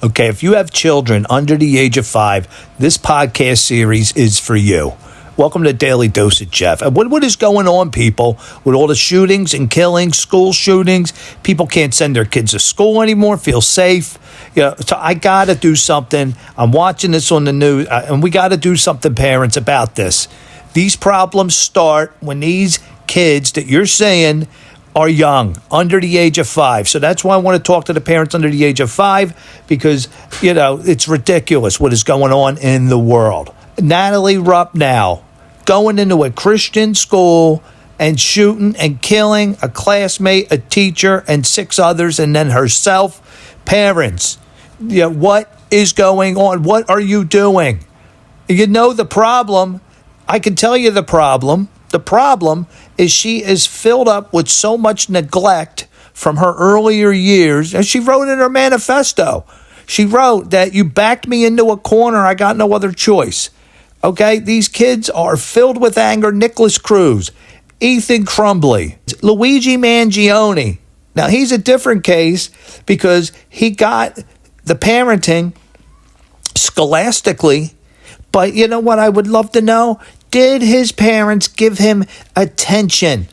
Okay, if you have children under the age of 5, this podcast series is for you. Welcome to Daily Dosage, Jeff. And what is going on, people, with all the shootings and killings, school shootings? People can't send their kids to school anymore, feel safe. So I got to do something. I'm watching this on the news, and we got to do something, parents, about this. These problems start when these kids that you're saying are young, under the age of 5. So that's why I want to talk to the parents under the age of 5, because, it's ridiculous what is going on in the world. Natalie Rupnow going into a Christian school and shooting and killing a classmate, a teacher, and 6 others, and then herself. Parents, what is going on? What are you doing? You know the problem. I can tell you the problem. The problem is she is filled up with so much neglect from her earlier years. And she wrote in her manifesto. She wrote that you backed me into a corner. I got no other choice. Okay, these kids are filled with anger. Nicolas Cruz, Ethan Crumbley, Luigi Mangione. Now, he's a different case because he got the parenting scholastically. But you know what I would love to know? Did his parents give him attention?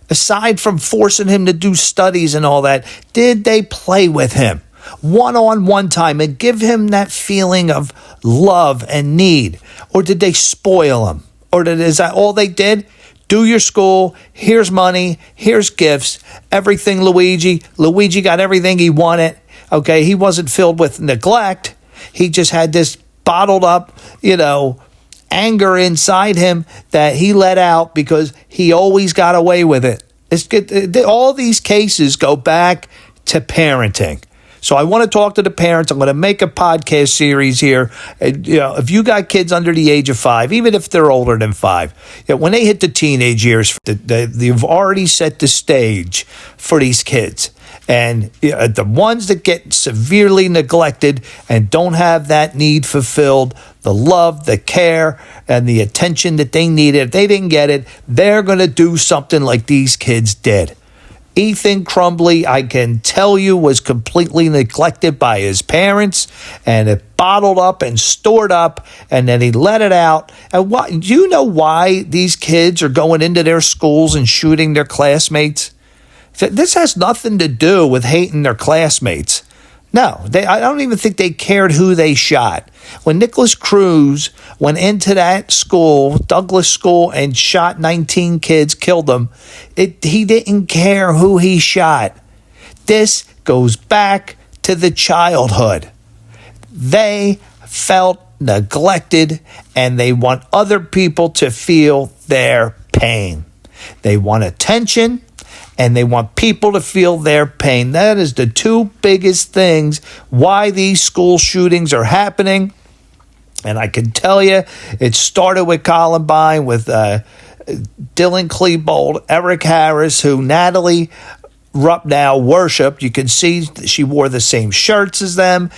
Aside from forcing him to do studies and all that, did they play with him one-on-one time and give him that feeling of love and need? Or did they spoil him? Or is that all they did? Do your school, here's money, here's gifts, everything Luigi. Luigi got everything he wanted. Okay, he wasn't filled with neglect. He just had this bottled up, anger inside him that he let out because he always got away with it. All these cases go back to parenting. So I want to talk to the parents. I'm going to make a podcast series here. If you got kids under the age of 5, even if they're older than 5, when they hit the teenage years, they've already set the stage for these kids. And the ones that get severely neglected and don't have that need fulfilled, the love, the care, and the attention that they needed, if they didn't get it, they're going to do something like these kids did. Ethan Crumbley, I can tell you, was completely neglected by his parents, and it bottled up and stored up, and then he let it out. And do you know why these kids are going into their schools and shooting their classmates? This has nothing to do with hating their classmates. No, I don't even think they cared who they shot. When Nicolas Cruz went into that school, Douglas School, and shot 19 kids, killed them, he didn't care who he shot. This goes back to the childhood. They felt neglected, and they want other people to feel their pain. They want attention, and they want people to feel their pain. That is the 2 biggest things why these school shootings are happening. And I can tell you, it started with Columbine, with Dylan Klebold, Eric Harris, who Natalie Rupnow worshipped. You can see she wore the same shirts as them.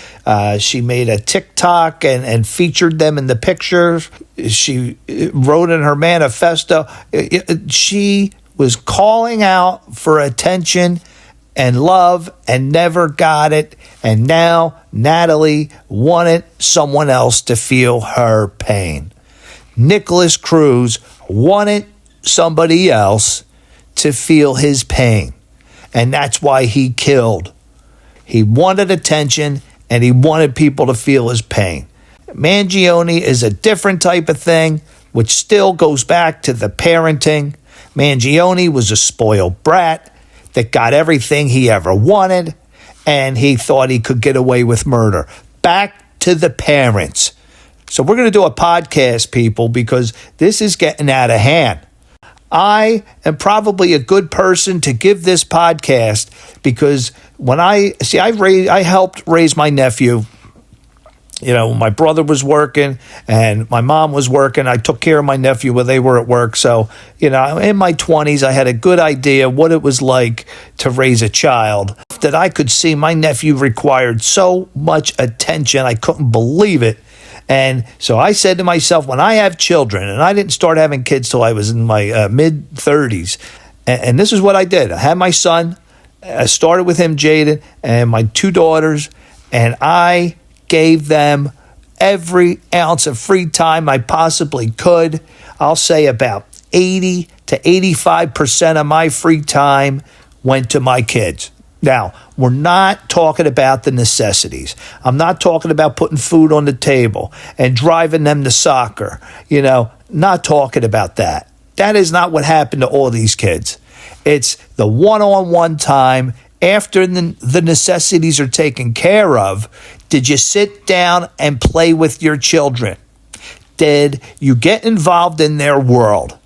She made a TikTok and featured them in the pictures. She wrote in her manifesto. She was calling out for attention and love and never got it. And now Natalie wanted someone else to feel her pain. Nicolas Cruz wanted somebody else to feel his pain. And that's why he killed. He wanted attention and he wanted people to feel his pain. Mangione is a different type of thing, which still goes back to the parenting. Mangione was a spoiled brat that got everything he ever wanted, and he thought he could get away with murder. Back to the parents. So we're going to do a podcast, people, because this is getting out of hand. I am probably a good person to give this podcast because when I helped raise my nephew. My brother was working and my mom was working. I took care of my nephew while they were at work. So, in my 20s, I had a good idea what it was like to raise a child. That I could see my nephew required so much attention. I couldn't believe it. And so I said to myself, when I have children, and I didn't start having kids till I was in my mid-30s, and this is what I did. I had my son. I started with him, Jaden, and my 2 daughters. and I gave them every ounce of free time I possibly could. I'll say about 80 to 85% of my free time went to my kids. Now, we're not talking about the necessities. I'm not talking about putting food on the table and driving them to soccer. Not talking about that. That is not what happened to all these kids. It's the one-on-one time after the necessities are taken care of. Did you sit down and play with your children? Did you get involved in their world?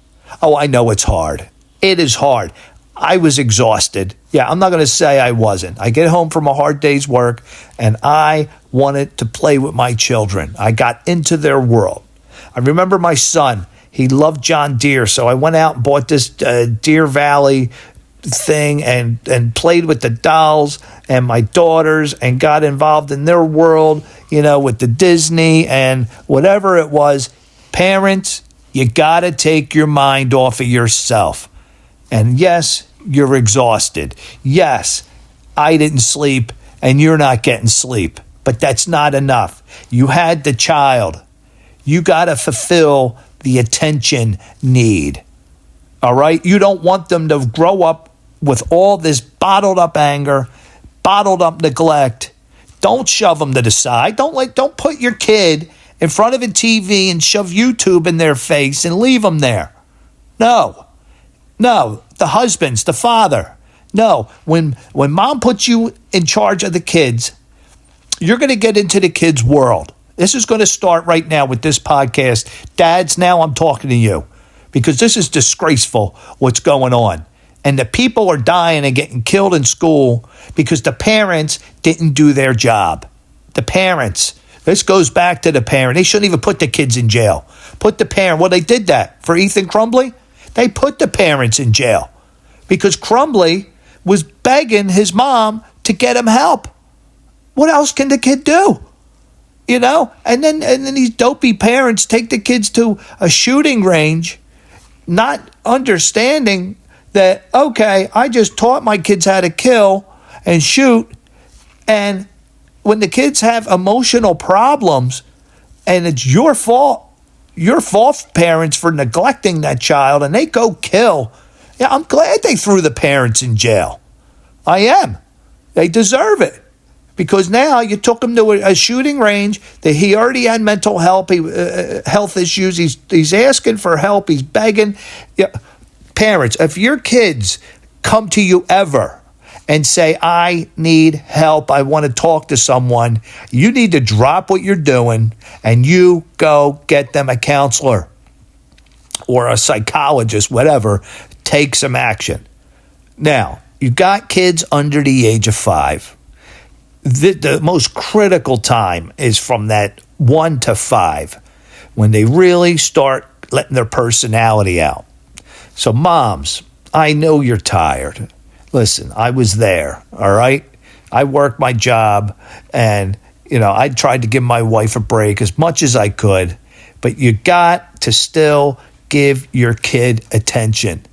Oh, I know it's hard. It is hard. I was exhausted. Yeah, I'm not going to say I wasn't. I get home from a hard day's work, and I wanted to play with my children. I got into their world. I remember my son. He loved John Deere, so I went out and bought this Deer Valley thing and played with the dolls and my daughters and got involved in their world, with the Disney and whatever it was. Parents, you got to take your mind off of yourself. And yes, you're exhausted. Yes, I didn't sleep and you're not getting sleep, but that's not enough. You had the child. You got to fulfill the attention need. All right? You don't want them to grow up with all this bottled up anger, bottled up neglect. Don't shove them to the side. Don't put your kid in front of a TV and shove YouTube in their face and leave them there. No, the husbands, the father. No, when mom puts you in charge of the kids, you're going to get into the kids' world. This is going to start right now with this podcast. Dads, now I'm talking to you because this is disgraceful what's going on. And the people are dying and getting killed in school because the parents didn't do their job. The parents. This goes back to the parent. They shouldn't even put the kids in jail. Put the parent. Well, they did that for Ethan Crumbley. They put the parents in jail because Crumbley was begging his mom to get him help. What else can the kid do? And then these dopey parents take the kids to a shooting range, not understanding that, okay, I just taught my kids how to kill and shoot. And when the kids have emotional problems and it's your fault parents for neglecting that child and they go kill. Yeah, I'm glad they threw the parents in jail. I am. They deserve it. Because now you took him to a shooting range that he already had mental health issues. He's asking for help. He's begging. Yeah. Parents, if your kids come to you ever and say, I need help, I want to talk to someone, you need to drop what you're doing and you go get them a counselor or a psychologist, whatever. Take some action. Now, you got kids under the age of 5. The most critical time is from that 1 to 5 when they really start letting their personality out. So moms, I know you're tired. Listen, I was there, all right? I worked my job and, I tried to give my wife a break as much as I could, but you got to still give your kid attention.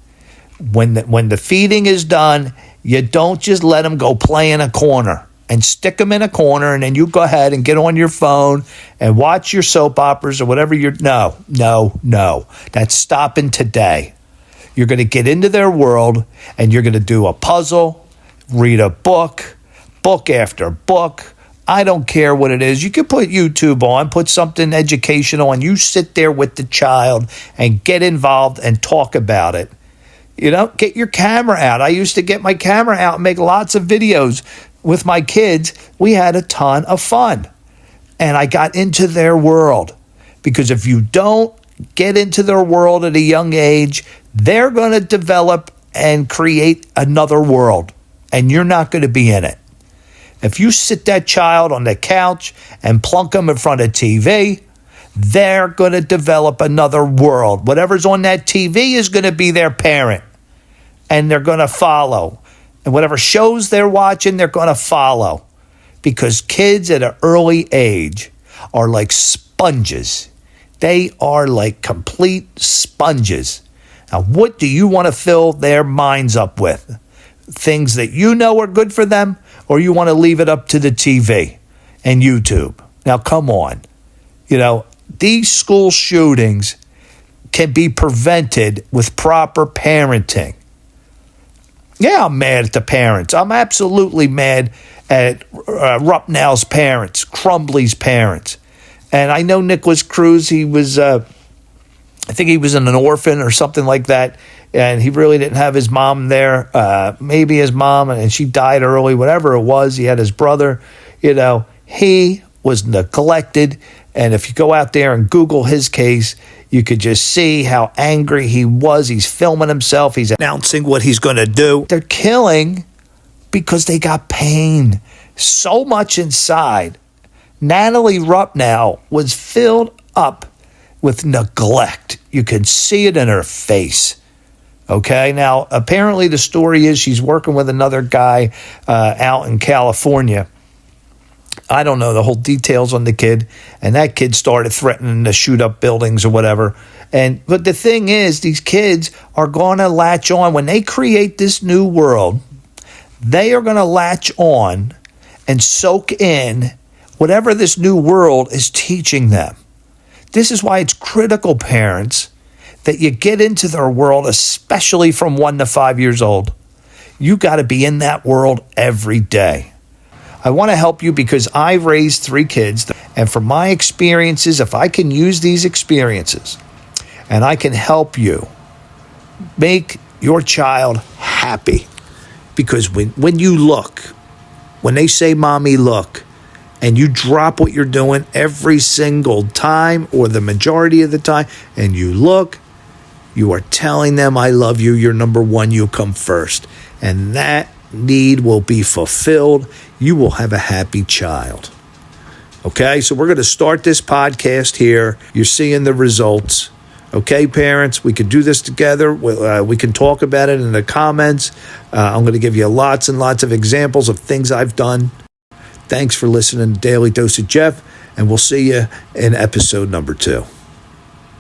When the feeding is done, you don't just let them go play in a corner and stick them in a corner and then you go ahead and get on your phone and watch your soap operas or whatever No. That's stopping today. You're going to get into their world and you're going to do a puzzle, read a book after book. I don't care what it is. You can put YouTube on, put something educational, and you sit there with the child and get involved and talk about it. Get your camera out. I used to get my camera out and make lots of videos with my kids. We had a ton of fun. And I got into their world. Because if you don't get into their world at a young age, they're going to develop and create another world. And you're not going to be in it. If you sit that child on the couch and plunk them in front of TV, they're going to develop another world. Whatever's on that TV is going to be their parent. And they're going to follow. And whatever shows they're watching, they're going to follow. Because kids at an early age are like sponges. They are like complete sponges. Now, what do you want to fill their minds up with? Things that you know are good for them, or you want to leave it up to the TV? and YouTube. Now, come on. These school shootings can be prevented with proper parenting. Yeah, I'm mad at the parents. I'm absolutely mad at Rupnow's parents, Crumbley's parents. And I know Nicolas Cruz, he was, I think he was in an orphan or something like that, and he really didn't have his mom there. Maybe his mom, and she died early, whatever it was. He had his brother. He was neglected. And if you go out there and Google his case, you could just see how angry he was. He's filming himself. He's announcing what he's going to do. They're killing because they got pain so much inside. Natalie Rupnow was filled up with neglect. You could see it in her face. Okay, now apparently the story is she's working with another guy out in California. I don't know the whole details on the kid, and that kid started threatening to shoot up buildings or whatever. But the thing is, these kids are going to latch on. When they create this new world, they are going to latch on and soak in whatever this new world is teaching them. This is why it's critical, parents, that you get into their world, especially from 1 to 5 years old. You got to be in that world every day. I want to help you because I've raised 3 kids, and from my experiences, if I can use these experiences and I can help you make your child happy, because when you look, when they say, "Mommy, look," and you drop what you're doing every single time or the majority of the time, and you look, you are telling them, "I love you, you're number one, you come first." And that need will be fulfilled. You will have a happy child. Okay, so we're going to start this podcast here. You're seeing the results. Okay, parents, we can do this together. We can talk about it in the comments. I'm going to give you lots and lots of examples of things I've done. Thanks for listening to Daily Dose of Jeff, and we'll see you in episode number 2.